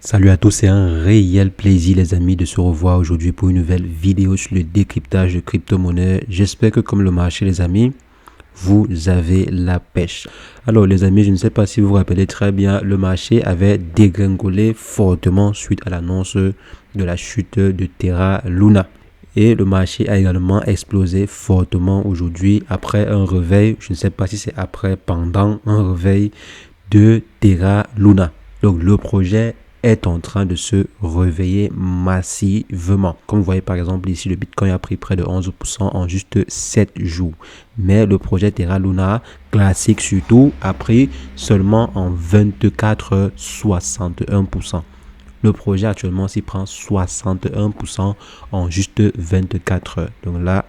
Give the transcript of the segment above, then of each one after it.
Salut à tous, c'est un réel plaisir les amis de se revoir aujourd'hui pour une nouvelle vidéo sur le décryptage de crypto-monnaie. J'espère que comme le marché les amis, vous avez la pêche. Alors les amis, je ne sais pas si vous vous rappelez très bien, le marché avait dégringolé fortement suite à l'annonce de la chute de Terra Luna. Et le marché a également explosé fortement aujourd'hui après un réveil, je ne sais pas si c'est après, pendant un réveil de Terra Luna. Donc le projet est en train de se réveiller massivement. Comme vous voyez par exemple ici, le Bitcoin a pris près de 11% en juste 7 jours. Mais le projet Terra Luna classique surtout a pris seulement en 24 heures 61%. Le projet actuellement s'y prend 61% en juste 24 heures. Donc là,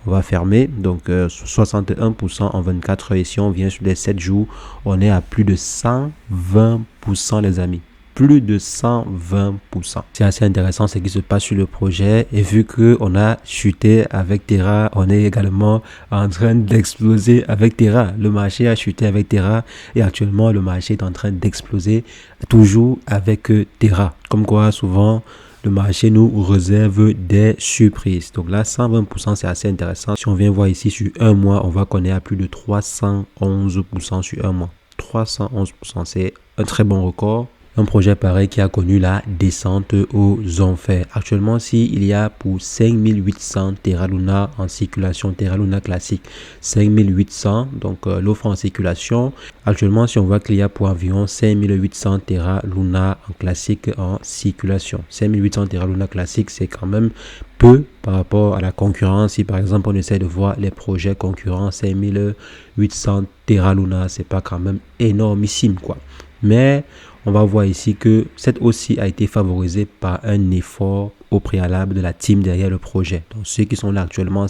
on va fermer. Donc 61% en 24 heures. Et si on vient sur les 7 jours, on est à plus de 120% les amis. Plus de 120%. C'est assez intéressant ce qui se passe sur le projet. Et vu qu'on a chuté avec Terra, on est également en train d'exploser avec Terra. Le marché a chuté avec Terra et actuellement le marché est en train d'exploser toujours avec Terra. Comme quoi souvent le marché nous réserve des surprises. Donc là, 120%, c'est assez intéressant. Si on vient voir ici sur un mois, on voit qu'on est à plus de 311% sur un mois. 311%, c'est un très bon record. Un projet pareil qui a connu la descente aux enfers. Actuellement, il y a pour 5800 Terra Luna en circulation, Terra Luna classique, 5800, donc l'offre en circulation. Actuellement, si on voit qu'il y a pour environ 5800 Terra Luna en classique en circulation. 5800 Terra Luna classique, c'est quand même peu par rapport à la concurrence. Si par exemple, on essaie de voir les projets concurrents, 5800 Terra Luna, c'est pas quand même énormissime, quoi. Mais on va voir ici que cette hausse a été favorisée par un effort au préalable de la team derrière le projet. Donc ceux qui sont là actuellement,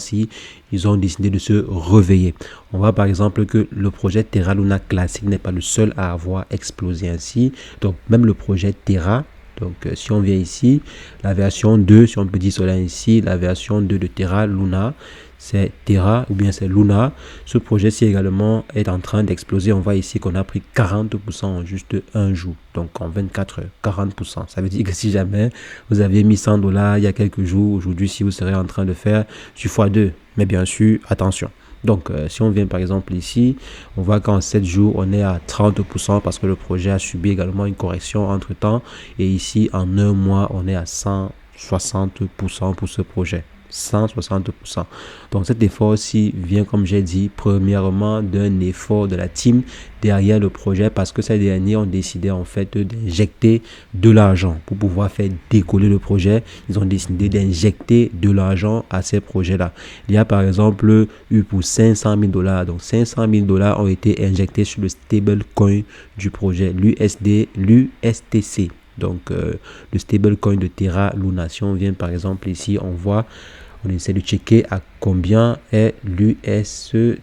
ils ont décidé de se réveiller. On voit par exemple que le projet Terra Luna classique n'est pas le seul à avoir explosé ainsi. Donc même le projet Terra, donc si on vient ici, la version 2, si on peut dire cela ici, la version 2 de Terra Luna, c'est Terra ou bien c'est Luna. Ce projet-ci également est en train d'exploser. On voit ici qu'on a pris 40% en juste un jour. Donc en 24 heures, 40%. Ça veut dire que si jamais vous aviez mis $100 il y a quelques jours, aujourd'hui, si vous serez en train de faire du x2. Mais bien sûr, attention. Donc, si on vient par exemple ici, on voit qu'en 7 jours, on est à 30% parce que le projet a subi également une correction entre temps. Et ici, en un mois, on est à 160% pour ce projet. 160%. Donc cet effort-ci vient, comme j'ai dit, premièrement d'un effort de la team derrière le projet parce que ces derniers ont décidé en fait d'injecter de l'argent pour pouvoir faire décoller le projet. Ils ont décidé d'injecter de l'argent à ces projets-là. Il y a par exemple eu pour $500,000. Donc $500,000 ont été injectés sur le stablecoin du projet, l'USTC. Donc le stablecoin de Terra Luna. Si on vient par exemple ici, on essaie de checker à combien est l'USTC.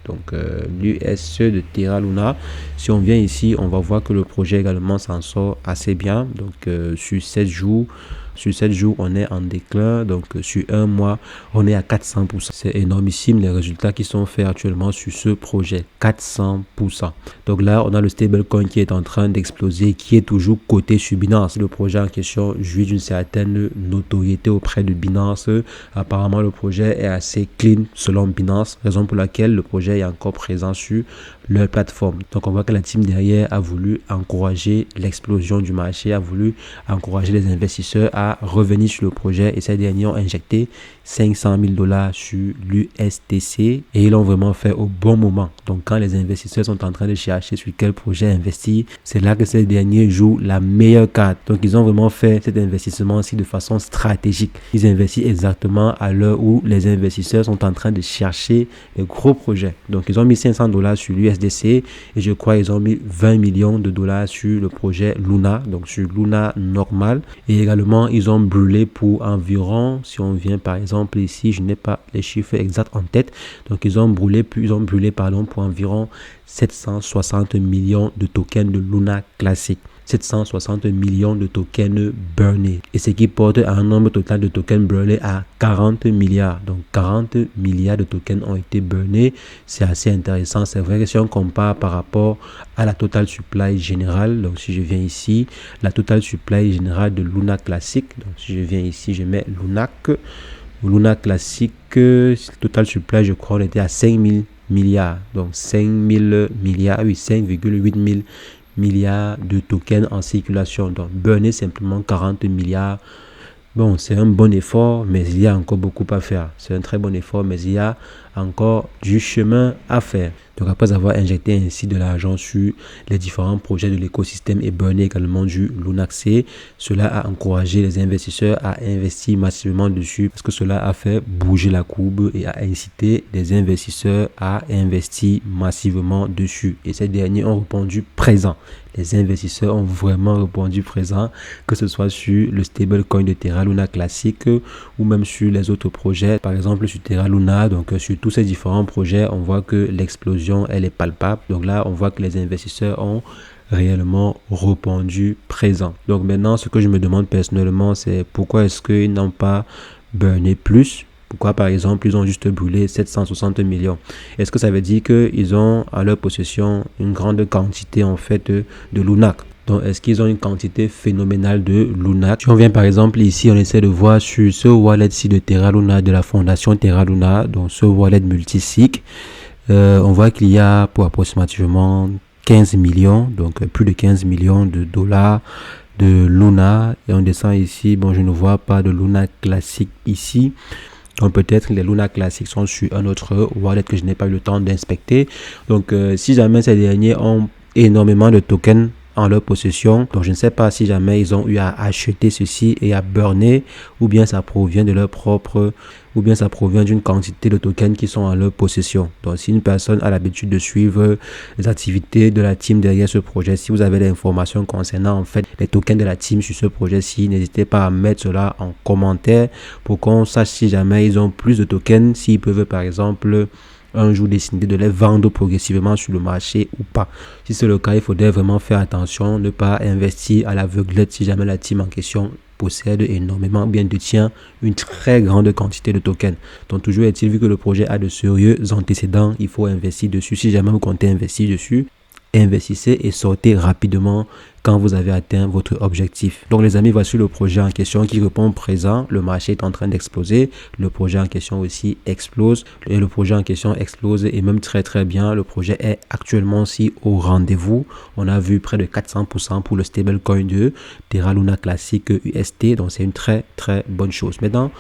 Donc l'USE de Terra Luna. Si on vient ici, on va voir que le projet également s'en sort assez bien. Donc sur 7 jours, on est en déclin. Donc sur un mois, on est à 400%. C'est énormissime les résultats qui sont faits actuellement sur ce projet. 400%. Donc là, on a le stablecoin qui est en train d'exploser, qui est toujours coté sur Binance. Le projet en question jouit d'une certaine notoriété auprès de Binance. Apparemment, le projet est assez clean selon Binance, raison pour laquelle le projet est encore présent sur leur plateforme. Donc on voit que la team derrière a voulu encourager l'explosion du marché, a voulu encourager les investisseurs à revenir sur le projet et ces derniers ont injecté $500,000 sur l'USTC et ils l'ont vraiment fait au bon moment. Donc quand les investisseurs sont en train de chercher sur quel projet investir, c'est là que ces derniers jouent la meilleure carte. Donc ils ont vraiment fait cet investissement aussi de façon stratégique. Ils investissent exactement à l'heure où les investisseurs sont en train de chercher les gros projets. Donc ils ont mis $500 sur l'USDC et je crois ils ont mis $20 millions sur le projet Luna, donc sur Luna normal. Et également ils ont brûlé pour environ, si on vient par exemple ici, je n'ai pas les chiffres exacts en tête, donc ils ont brûlé pour environ 760 millions de tokens de Luna classique. 760 millions de tokens burnés. Et ce qui porte à un nombre total de tokens burnés à 40 milliards. Donc 40 milliards de tokens ont été burnés. C'est assez intéressant. C'est vrai que si on compare par rapport à la total supply générale, donc si je viens ici, la total supply générale de Luna Classic, donc si je viens ici, je mets Luna Classic, total supply, je crois, on était à 5000 milliards. Donc 5000 milliards, oui, 5,8 000 milliards de tokens en circulation. Donc burner simplement 40 milliards. Bon, c'est un bon effort, mais il y a encore beaucoup à faire. C'est un très bon effort, mais il y a encore du chemin à faire. Donc après avoir injecté ainsi de l'argent sur les différents projets de l'écosystème et burné également du Lunax, cela a encouragé les investisseurs à investir massivement dessus parce que cela a fait bouger la courbe et a incité les investisseurs à investir massivement dessus. Et ces derniers ont répondu présent. Les investisseurs ont vraiment répondu présent, que ce soit sur le stablecoin de Terra Luna classique ou même sur les autres projets. Par exemple sur Terra Luna, donc sur tous ces différents projets, on voit que l'explosion, elle est palpable. Donc là, on voit que les investisseurs ont réellement répondu présent. Donc maintenant, ce que je me demande personnellement, c'est pourquoi est-ce qu'ils n'ont pas burné plus? Pourquoi, par exemple, ils ont juste brûlé 760 millions? Est-ce que ça veut dire qu'ils ont à leur possession une grande quantité, en fait, de Lunax? Donc, est-ce qu'ils ont une quantité phénoménale de Lunax? Si on vient, par exemple, ici, on essaie de voir sur ce wallet-ci de Terra Luna, de la fondation Terra Luna, donc ce wallet multisig, on voit qu'il y a pour approximativement 15 millions, donc plus de 15 millions de dollars de Luna. Et on descend ici, bon, je ne vois pas de Luna classique ici. Donc peut-être les Luna classiques sont sur un autre wallet que je n'ai pas eu le temps d'inspecter. Donc si jamais ces derniers ont énormément de tokens en leur possession, donc je ne sais pas si jamais ils ont eu à acheter ceci et à burner, ou bien ça provient de leur propre, ou bien ça provient d'une quantité de tokens qui sont en leur possession. Donc si une personne a l'habitude de suivre les activités de la team derrière ce projet, si vous avez des informations concernant en fait les tokens de la team sur ce projet-ci, n'hésitez pas à mettre cela en commentaire pour qu'on sache si jamais ils ont plus de tokens, s'ils peuvent par exemple un jour décider de les vendre progressivement sur le marché ou pas. Si c'est le cas, il faudrait vraiment faire attention, ne pas investir à l'aveuglette si jamais la team en question possède énormément ou bien détient une très grande quantité de tokens. Donc toujours est-il, vu que le projet a de sérieux antécédents, il faut investir dessus. Si jamais vous comptez investir dessus, investissez et sortez rapidement quand vous avez atteint votre objectif. Donc les amis, voici le projet en question qui répond présent. Le marché est en train d'exploser. Le projet en question aussi explose. Et le projet en question explose et même très très bien. Le projet est actuellement aussi au rendez-vous. On a vu près de 400% pour le stablecoin de Terra Luna Classic UST. Donc c'est une très très bonne chose. Maintenant,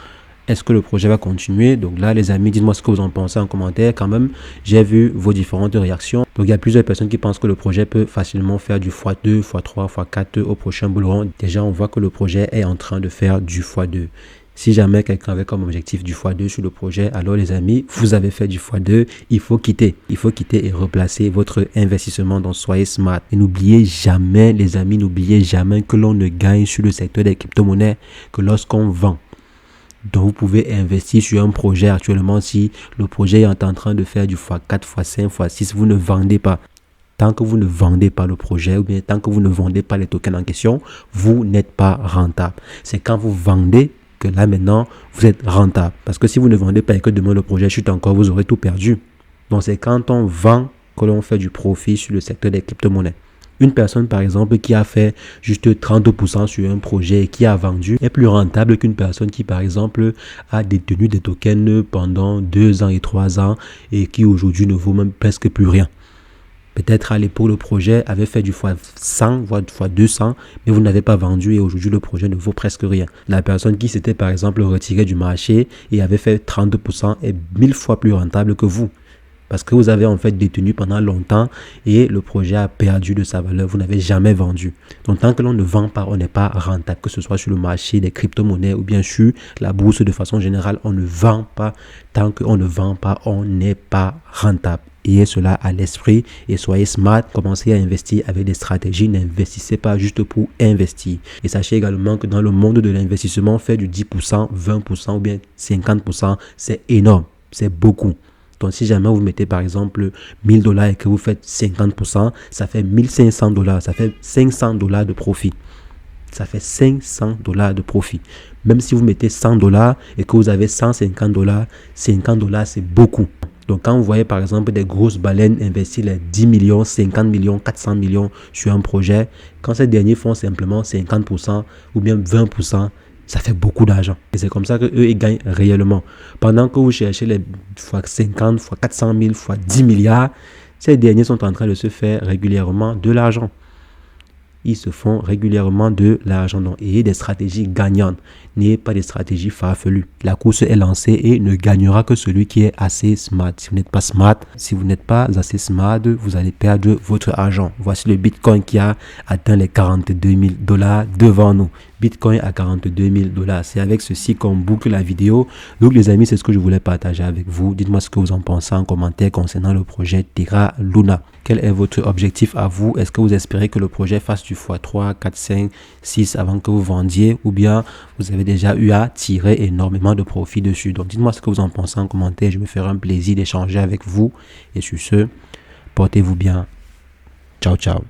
est-ce que le projet va continuer? Donc là, les amis, dites-moi ce que vous en pensez en commentaire. Quand même, j'ai vu vos différentes réactions. Donc il y a plusieurs personnes qui pensent que le projet peut facilement faire du x2, x3, x4 au prochain bull run. Déjà, on voit que le projet est en train de faire du x2. Si jamais quelqu'un avait comme objectif du x2 sur le projet, alors les amis, vous avez fait du x2, il faut quitter. Il faut quitter et replacer votre investissement. Donc soyez smart. Et n'oubliez jamais, les amis, n'oubliez jamais que l'on ne gagne sur le secteur des crypto-monnaies que lorsqu'on vend. Donc vous pouvez investir sur un projet actuellement si le projet est en train de faire du x4, x5, x6, vous ne vendez pas. Tant que vous ne vendez pas le projet ou bien tant que vous ne vendez pas les tokens en question, vous n'êtes pas rentable. C'est quand vous vendez que là maintenant, vous êtes rentable. Parce que si vous ne vendez pas et que demain le projet chute encore, vous aurez tout perdu. Donc c'est quand on vend que l'on fait du profit sur le secteur des crypto-monnaies. Une personne, par exemple, qui a fait juste 30% sur un projet et qui a vendu est plus rentable qu'une personne qui, par exemple, a détenu des tokens pendant 2 ans et 3 ans et qui aujourd'hui ne vaut même presque plus rien. Peut-être à l'époque, le projet avait fait du x100, voire x200, mais vous n'avez pas vendu et aujourd'hui, le projet ne vaut presque rien. La personne qui s'était, par exemple, retirée du marché et avait fait 30% est 1000 fois plus rentable que vous. Parce que vous avez en fait détenu pendant longtemps et le projet a perdu de sa valeur. Vous n'avez jamais vendu. Donc tant que l'on ne vend pas, on n'est pas rentable. Que ce soit sur le marché des crypto-monnaies ou bien sur la bourse de façon générale, on ne vend pas. Tant qu'on ne vend pas, on n'est pas rentable. Ayez cela à l'esprit et soyez smart. Commencez à investir avec des stratégies. N'investissez pas juste pour investir. Et sachez également que dans le monde de l'investissement, faire du 10%, 20% ou bien 50%, c'est énorme. C'est beaucoup. Donc, si jamais vous mettez par exemple $1000 et que vous faites 50%, ça fait $1500. Ça fait $500 de profit. Ça fait $500 de profit. Même si vous mettez $100 et que vous avez $150, $50 c'est beaucoup. Donc, quand vous voyez par exemple des grosses baleines investir les 10 millions, 50 millions, 400 millions sur un projet, quand ces derniers font simplement 50% ou bien 20%, ça fait beaucoup d'argent. Et c'est comme ça qu'eux, ils gagnent réellement. Pendant que vous cherchez les fois 50, fois 400 000, fois 10 milliards, ces derniers sont en train de se faire régulièrement de l'argent. Ils se font régulièrement de l'argent. Donc, ayez des stratégies gagnantes. N'ayez pas des stratégies farfelues. La course est lancée et ne gagnera que celui qui est assez smart. Si vous n'êtes pas smart, si vous n'êtes pas assez smart, vous allez perdre votre argent. Voici le Bitcoin qui a atteint les $42 000 devant nous. Bitcoin à $42 000. C'est avec ceci qu'on boucle la vidéo. Donc les amis, c'est ce que je voulais partager avec vous. Dites-moi ce que vous en pensez en commentaire concernant le projet Terra Luna. Quel est votre objectif à vous? Est-ce que vous espérez que le projet fasse du x3, 4, 5, 6 avant que vous vendiez? Ou bien vous avez déjà eu à tirer énormément de profit dessus? Donc dites-moi ce que vous en pensez en commentaire. Je me ferai un plaisir d'échanger avec vous. Et sur ce, portez-vous bien. Ciao, ciao.